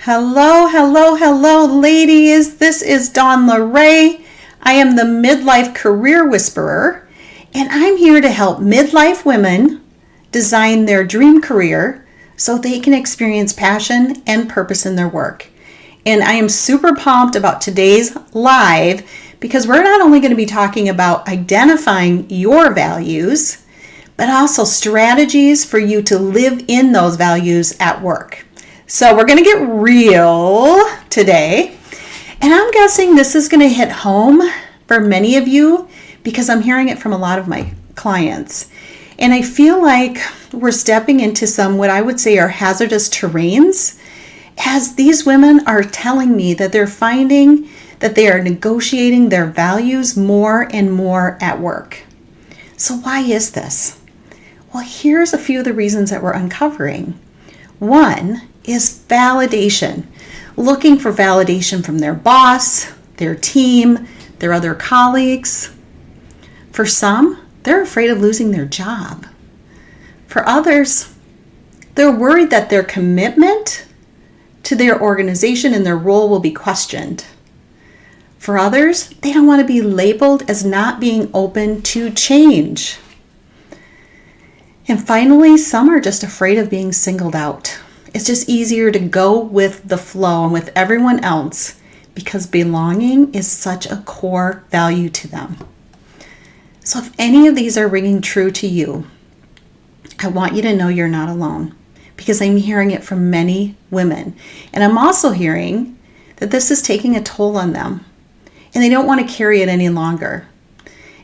Hello, hello, hello, ladies. This is Dawn LaRae. I am the Midlife Career Whisperer, and I'm here to help midlife women design their dream career so they can experience passion and purpose in their work. And I am super pumped about today's live because we're not only going to be talking about identifying your values, but also strategies for you to live in those values at work. So we're going to get real today. And I'm guessing this is going to hit home for many of you because I'm hearing it from a lot of my clients. And I feel like we're stepping into some what I would say are hazardous terrains as these women are telling me that they're finding that they are negotiating their values more and more at work. So why is this? Well, here's a few of the reasons that we're uncovering. One is validation, looking for validation from their boss, their team, their other colleagues. For some, they're afraid of losing their job. For others, they're worried that their commitment to their organization and their role will be questioned. For others, they don't want to be labeled as not being open to change. And finally, some are just afraid of being singled out. It's just easier to go with the flow and with everyone else because belonging is such a core value to them. So if any of these are ringing true to you, I want you to know you're not alone because I'm hearing it from many women. And I'm also hearing that this is taking a toll on them and they don't want to carry it any longer.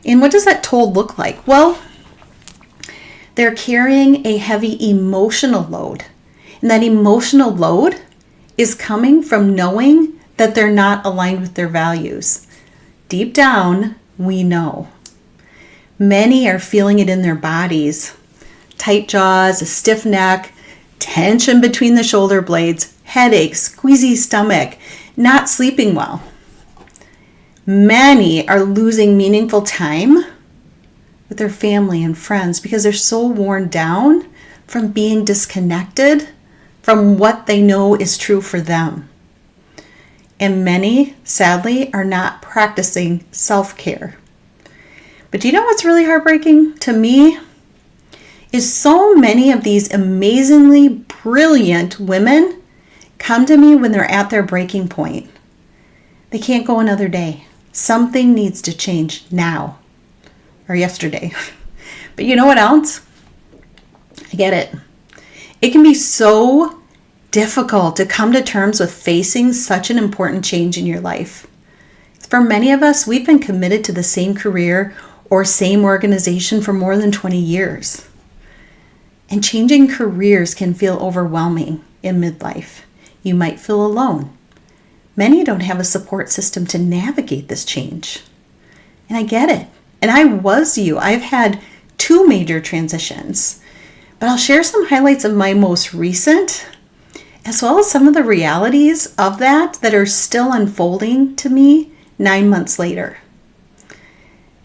And what does that toll look like? Well, they're carrying a heavy emotional load. And that emotional load is coming from knowing that they're not aligned with their values. Deep down, we know. Many are feeling it in their bodies. Tight jaws, a stiff neck, tension between the shoulder blades, headaches, squeezy stomach, not sleeping well. Many are losing meaningful time with their family and friends because they're so worn down from being disconnected from what they know is true for them. And many, sadly, are not practicing self-care. But do you know what's really heartbreaking to me? Is so many of these amazingly brilliant women come to me when they're at their breaking point. They can't go another day. Something needs to change now or yesterday. But you know what else? I get it. It can be so difficult to come to terms with facing such an important change in your life. For many of us, we've been committed to the same career or same organization for more than 20 years. And changing careers can feel overwhelming in midlife. You might feel alone. Many don't have a support system to navigate this change. And I get it. And I was you. I've had 2 major transitions. But I'll share some highlights of my most recent, as well as some of the realities of that are still unfolding to me 9 months later.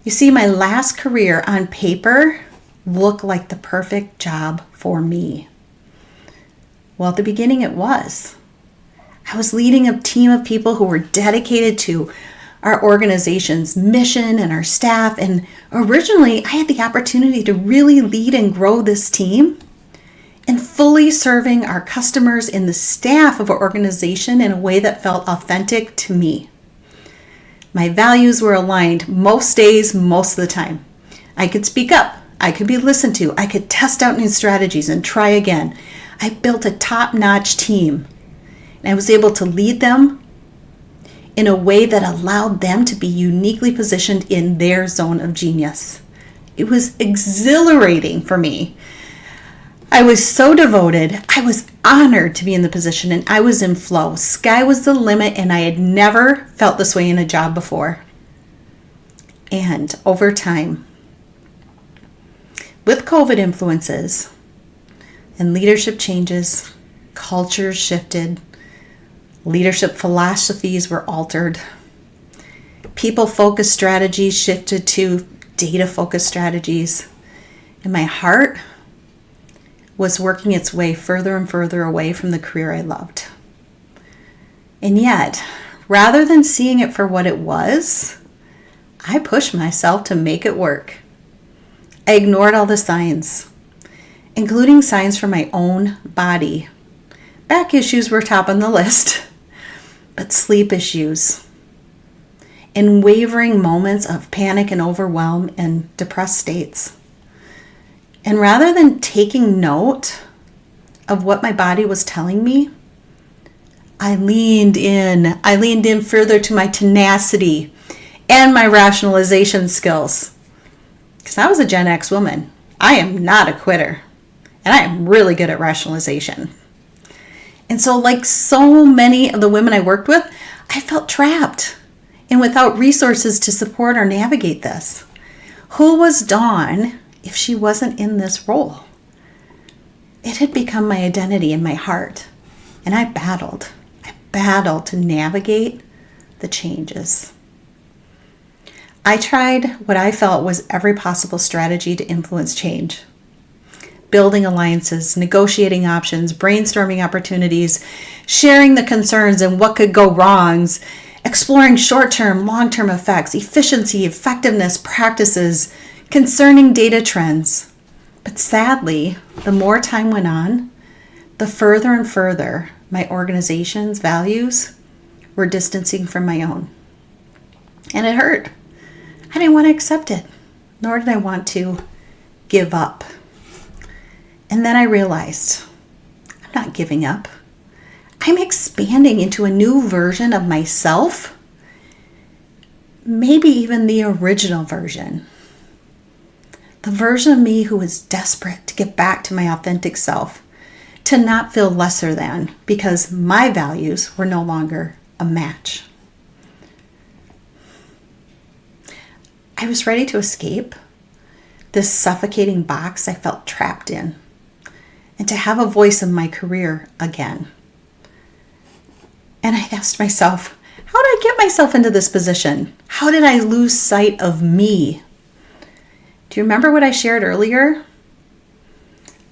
You see, my last career on paper looked like the perfect job for me. Well, at the beginning it was. I was leading a team of people who were dedicated to our organization's mission and our staff. And originally, I had the opportunity to really lead and grow this team and fully serving our customers and the staff of our organization in a way that felt authentic to me. My values were aligned most days, most of the time. I could speak up. I could be listened to. I could test out new strategies and try again. I built a top-notch team. And I was able to lead them in a way that allowed them to be uniquely positioned in their zone of genius. It was exhilarating for me. I was so devoted. I was honored to be in the position and I was in flow. Sky was the limit and I had never felt this way in a job before. And over time, with COVID influences and leadership changes, cultures shifted, leadership philosophies were altered. People-focused strategies shifted to data-focused strategies. And my heart was working its way further and further away from the career I loved. And yet, rather than seeing it for what it was, I pushed myself to make it work. I ignored all the signs, including signs from my own body. Back issues were top on the list, but sleep issues and wavering moments of panic and overwhelm and depressed states. And rather than taking note of what my body was telling me, I leaned in. I leaned in further to my tenacity and my rationalization skills. Because I was a Gen X woman. I am not a quitter. And I am really good at rationalization. And so, like so many of the women I worked with, I felt trapped and without resources to support or navigate this. Who was Dawn if she wasn't in this role? It had become my identity in my heart. And I battled to navigate the changes. I tried what I felt was every possible strategy to influence change. Building alliances, negotiating options, brainstorming opportunities, sharing the concerns and what could go wrongs, exploring short-term, long-term effects, efficiency, effectiveness, practices, concerning data trends. But sadly, the more time went on, the further and further my organization's values were distancing from my own. And it hurt. I didn't want to accept it, nor did I want to give up. And then I realized I'm not giving up. I'm expanding into a new version of myself, maybe even the original version. The version of me who was desperate to get back to my authentic self, to not feel lesser than because my values were no longer a match. I was ready to escape this suffocating box I felt trapped in and to have a voice in my career again. And I asked myself, how did I get myself into this position? How did I lose sight of me? Do you remember what I shared earlier?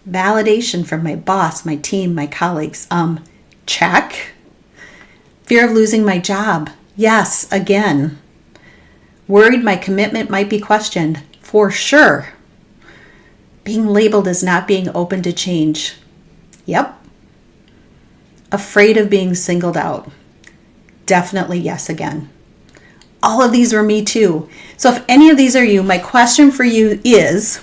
Validation from my boss, my team, my colleagues. Check. Fear of losing my job. Yes, again. Worried my commitment might be questioned. For sure. Being labeled as not being open to change. Yep. Afraid of being singled out. Definitely yes again. All of these were me too. So if any of these are you, my question for you is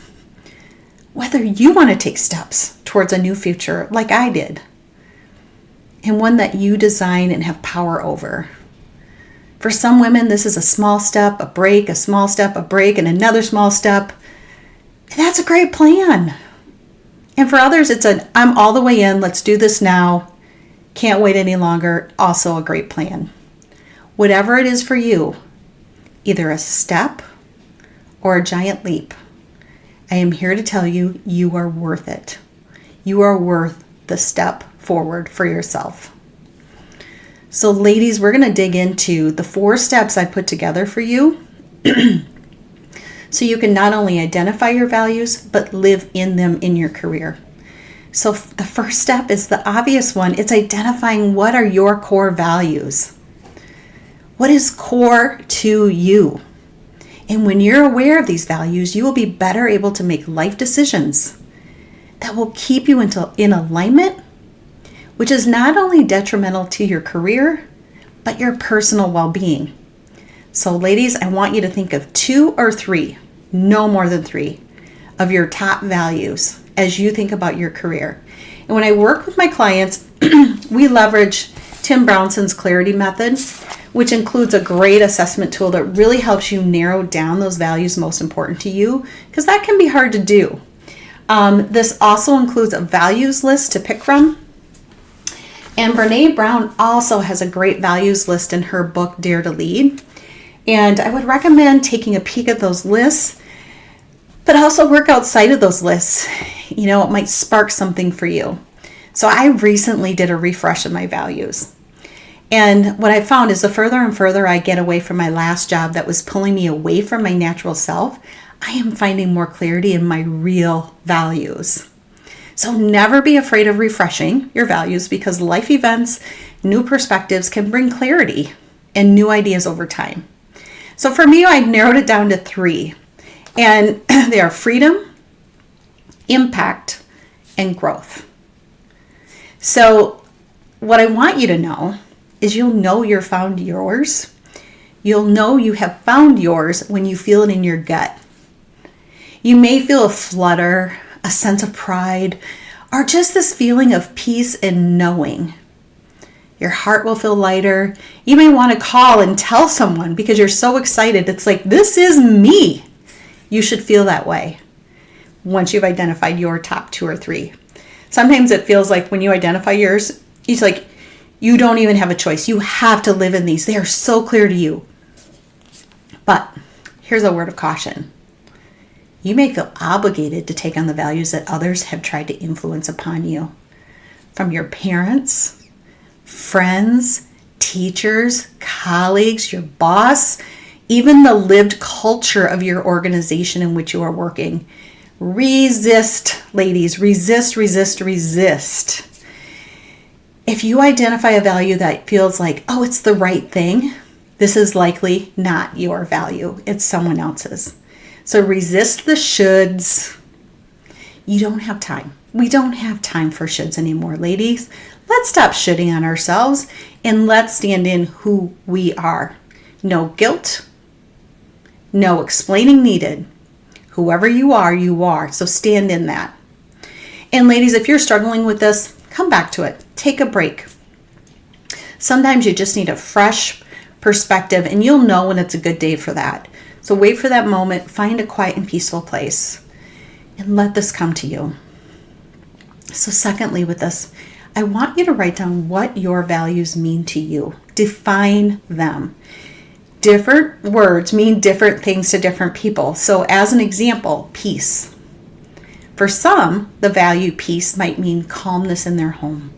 whether you want to take steps towards a new future like I did, and one that you design and have power over. For some women, this is a small step, a break, a small step, a break, and another small step. And that's a great plan. And for others, it's an I'm all the way in, let's do this now, can't wait any longer, also a great plan. Whatever it is for you, either a step or a giant leap, I am here to tell you, you are worth it. You are worth the step forward for yourself. So ladies, we're going to dig into the 4 steps I put together for you so you can not only identify your values, but live in them in your career. So the first step is the obvious one. It's identifying what are your core values. What is core to you? And when you're aware of these values, you will be better able to make life decisions that will keep you in alignment, which is not only detrimental to your career, but your personal well-being. So ladies, I want you to think of 2 or 3, no more than 3, of your top values as you think about your career. And when I work with my clients, we leverage Tim Brownson's clarity method, which includes a great assessment tool that really helps you narrow down those values most important to you, because that can be hard to do. This also includes a values list to pick from. And Brene Brown also has a great values list in her book, Dare to Lead. And I would recommend taking a peek at those lists, but also work outside of those lists. You know, it might spark something for you. So I recently did a refresh of my values. And what I found is the further and further I get away from my last job that was pulling me away from my natural self, I am finding more clarity in my real values. So never be afraid of refreshing your values, because life events, new perspectives can bring clarity and new ideas over time. So for me, I narrowed it down to 3, and they are freedom, impact, and growth. So what I want you to know is you'll know you're found yours. You'll know you have found yours when you feel it in your gut. You may feel a flutter, a sense of pride, or just this feeling of peace and knowing. Your heart will feel lighter. You may want to call and tell someone because you're so excited. It's like, this is me. You should feel that way once you've identified your top 2 or 3. Sometimes it feels like when you identify yours, it's like you don't even have a choice. You have to live in these. They are so clear to you. But here's a word of caution. You may feel obligated to take on the values that others have tried to influence upon you. From your parents, friends, teachers, colleagues, your boss, even the lived culture of your organization in which you are working. Resist, ladies. Resist, resist, resist. If you identify a value that feels like, oh, it's the right thing, this is likely not your value. It's someone else's. So resist the shoulds. You don't have time. We don't have time for shoulds anymore, ladies. Let's stop shoulding on ourselves and let's stand in who we are. No guilt. No explaining needed. Whoever you are, you are. So stand in that. And ladies, if you're struggling with this, come back to it. Take a break. Sometimes you just need a fresh perspective, and you'll know when it's a good day for that. So wait for that moment, find a quiet and peaceful place, and let this come to you. So secondly, with this, I want you to write down what your values mean to you. Define them. Different words mean different things to different people. So as an example, peace. For some, the value peace might mean calmness in their home.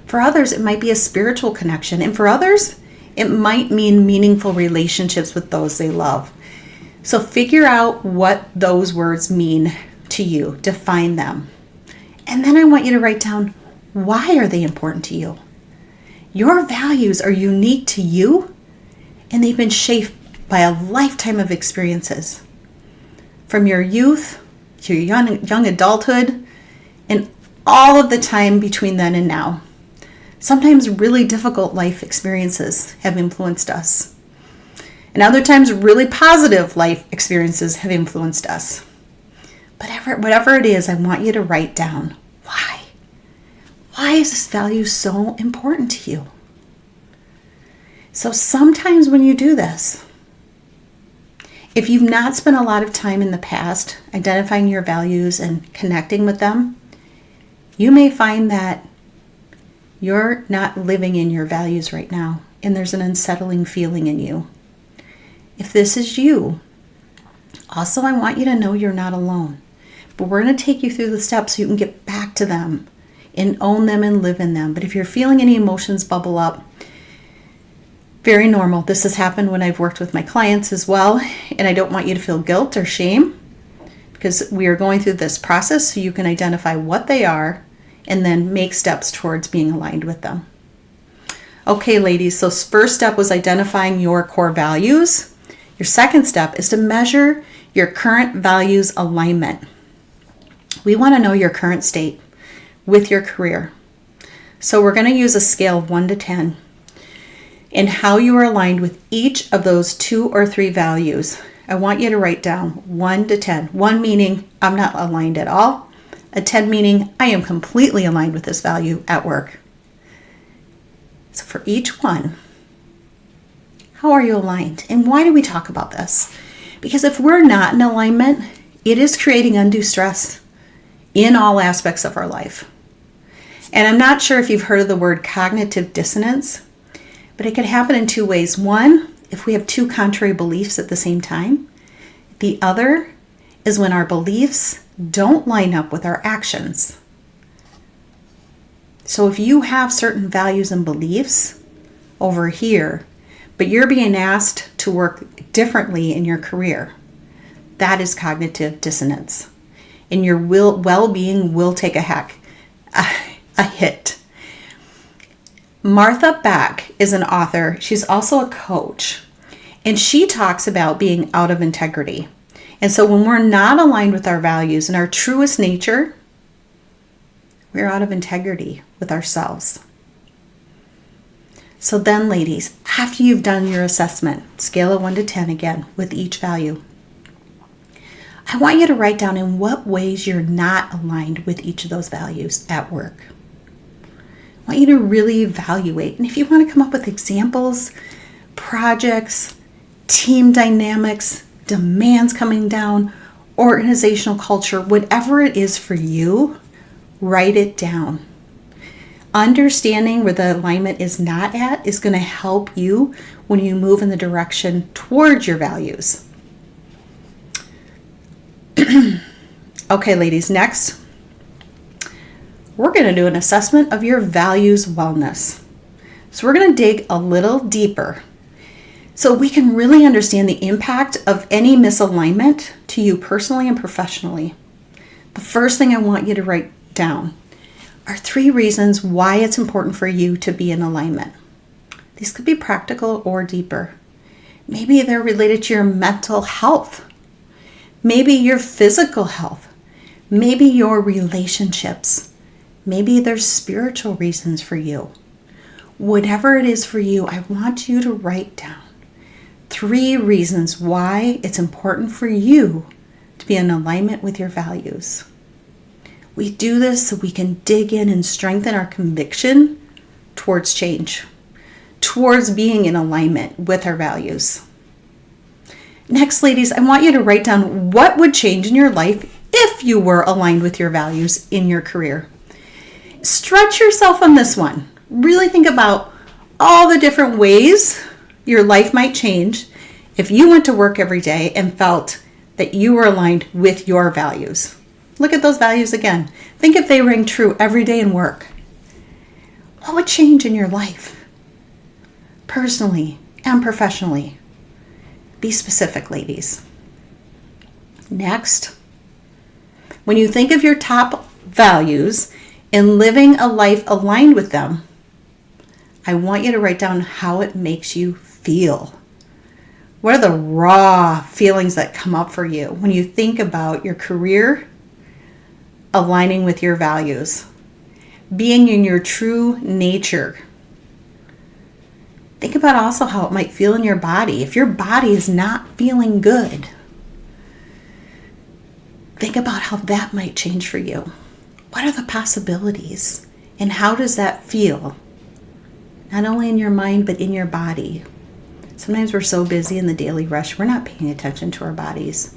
For others, it might be a spiritual connection. And for others, it might mean meaningful relationships with those they love. So figure out what those words mean to you. Define them. And then I want you to write down, why are they important to you? Your values are unique to you, and they've been shaped by a lifetime of experiences. From your youth to your young adulthood, and all of the time between then and now. Sometimes really difficult life experiences have influenced us. And other times really positive life experiences have influenced us. But whatever it is, I want you to write down why. Why is this value so important to you? So sometimes when you do this, if you've not spent a lot of time in the past identifying your values and connecting with them, you may find that you're not living in your values right now, and there's an unsettling feeling in you. If this is you, also I want you to know you're not alone. But we're going to take you through the steps so you can get back to them and own them and live in them. But if you're feeling any emotions bubble up, very normal. This has happened when I've worked with my clients as well, and I don't want you to feel guilt or shame, because we are going through this process so you can identify what they are and then make steps towards being aligned with them. Okay, ladies, so first step was identifying your core values. Your second step is to measure your current values alignment. We want to know your current state with your career. So we're going to use a scale of 1 to 10 and how you are aligned with each of those 2 or 3 values. I want you to write down 1 to 10. 1 meaning I'm not aligned at all. A 10 meaning I am completely aligned with this value at work. So for each one, how are you aligned? And why do we talk about this? Because if we're not in alignment, it is creating undue stress in all aspects of our life. And I'm not sure if you've heard of the word cognitive dissonance, but it can happen in 2 ways. One, if we have 2 contrary beliefs at the same time. The other is when our beliefs don't line up with our actions. So if you have certain values and beliefs over here, but you're being asked to work differently in your career, that is cognitive dissonance. And your well-being will take a hack. a hit. Martha Beck is an author. She's also a coach. And she talks about being out of integrity. And so when we're not aligned with our values and our truest nature, we're out of integrity with ourselves. So then, ladies, after you've done your assessment, scale of 1 to 10 again with each value, I want you to write down in what ways you're not aligned with each of those values at work. I want you to really evaluate. And if you want to come up with examples, projects, team dynamics, demands coming down, organizational culture, whatever it is for you, write it down. Understanding where the alignment is not at is going to help you when you move in the direction towards your values. Okay, ladies, next, we're going to do an assessment of your values wellness. So we're going to dig a little deeper so we can really understand the impact of any misalignment to you personally and professionally. The first thing I want you to write down are 3 reasons why it's important for you to be in alignment. These could be practical or deeper. Maybe they're related to your mental health. Maybe your physical health. Maybe your relationships. Maybe there's spiritual reasons for you. Whatever it is for you, I want you to write down 3 reasons why it's important for you to be in alignment with your values. We do this so we can dig in and strengthen our conviction towards change, towards being in alignment with our values. Next, ladies, I want you to write down what would change in your life if you were aligned with your values in your career. Stretch yourself on this one. Really think about all the different ways your life might change if you went to work every day and felt that you were aligned with your values. Look at those values again. Think if they ring true every day in work. What would change in your life? Personally and professionally. Be specific, ladies. Next, when you think of your top values and living a life aligned with them, I want you to write down how it makes you feel. What are the raw feelings that come up for you when you think about your career aligning with your values, being in your true nature? Think about also how it might feel in your body. If your body is not feeling good, think about how that might change for you. What are the possibilities? And how does that feel? Not only in your mind, but in your body. Sometimes we're so busy in the daily rush, we're not paying attention to our bodies.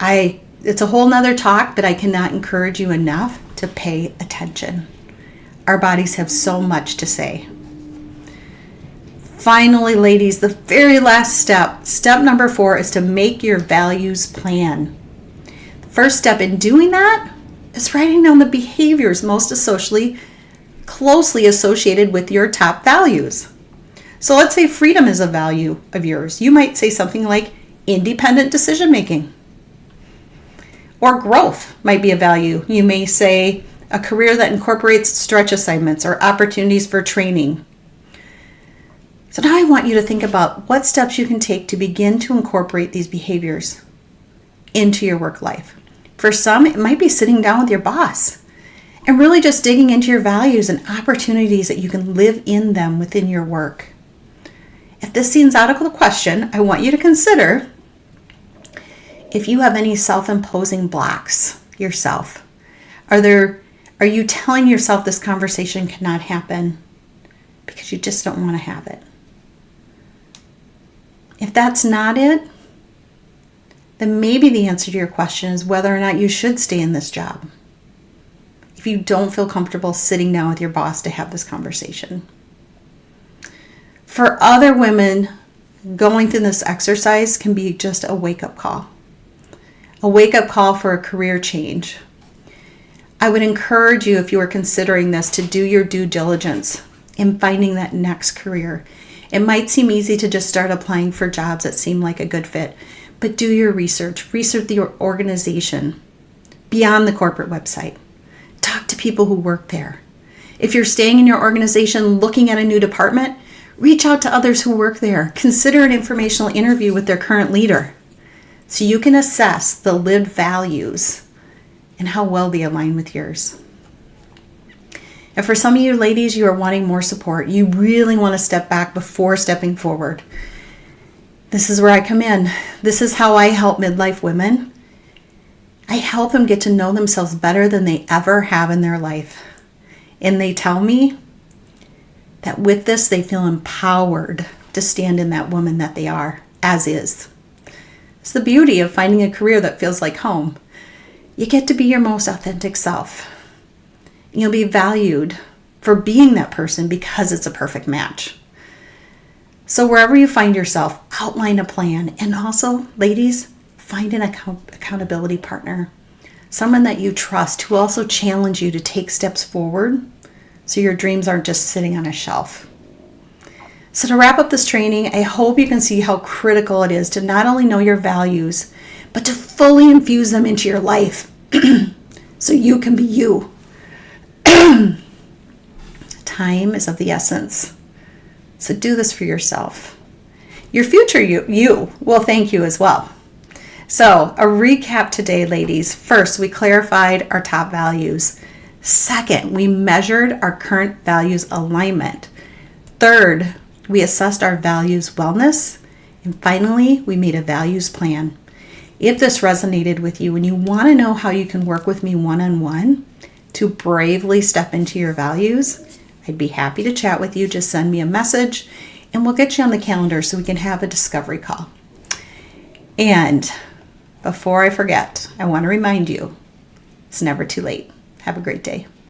It's a whole nother talk, but I cannot encourage you enough to pay attention. Our bodies have so much to say. Finally, ladies, the very last step number 4, is to make your values plan. The first step in doing that is writing down the behaviors most closely associated with your top values. So let's say freedom is a value of yours. You might say something like independent decision making. Or growth might be a value. You may say a career that incorporates stretch assignments or opportunities for training. So now I want you to think about what steps you can take to begin to incorporate these behaviors into your work life. For some, it might be sitting down with your boss and really just digging into your values and opportunities that you can live in them within your work. If this seems out of the question, I want you to consider if you have any self-imposing blocks yourself. Are you telling yourself this conversation cannot happen because you just don't want to have it? If that's not it, then maybe the answer to your question is whether or not you should stay in this job if you don't feel comfortable sitting down with your boss to have this conversation. For other women, going through this exercise can be just a wake-up call. A wake-up call for a career change. I would encourage you, if you are considering this, to do your due diligence in finding that next career. It might seem easy to just start applying for jobs that seem like a good fit, but do your research. Research the organization beyond the corporate website. Talk to people who work there. If you're staying in your organization looking at a new department, reach out to others who work there. Consider an informational interview with their current leader so you can assess the lived values and how well they align with yours. And for some of you ladies, you are wanting more support. You really want to step back before stepping forward. This is where I come in. This is how I help midlife women. I help them get to know themselves better than they ever have in their life. And they tell me that with this, they feel empowered to stand in that woman that they are, as is. It's the beauty of finding a career that feels like home. You get to be your most authentic self. You'll be valued for being that person because it's a perfect match. So wherever you find yourself, outline a plan. And also, ladies, find an accountability partner. Someone that you trust who also challenge you to take steps forward so your dreams aren't just sitting on a shelf. So to wrap up this training, I hope you can see how critical it is to not only know your values, but to fully infuse them into your life so you can be you. Time is of the essence. So do this for yourself. Your future you will thank you as well. So a recap today, ladies. First, we clarified our top values. Second, we measured our current values alignment. Third, we assessed our values wellness. And finally, we made a values plan. If this resonated with you and you want to know how you can work with me one-on-one to bravely step into your values, I'd be happy to chat with you. Just send me a message and we'll get you on the calendar so we can have a discovery call. And before I forget, I want to remind you, it's never too late. Have a great day.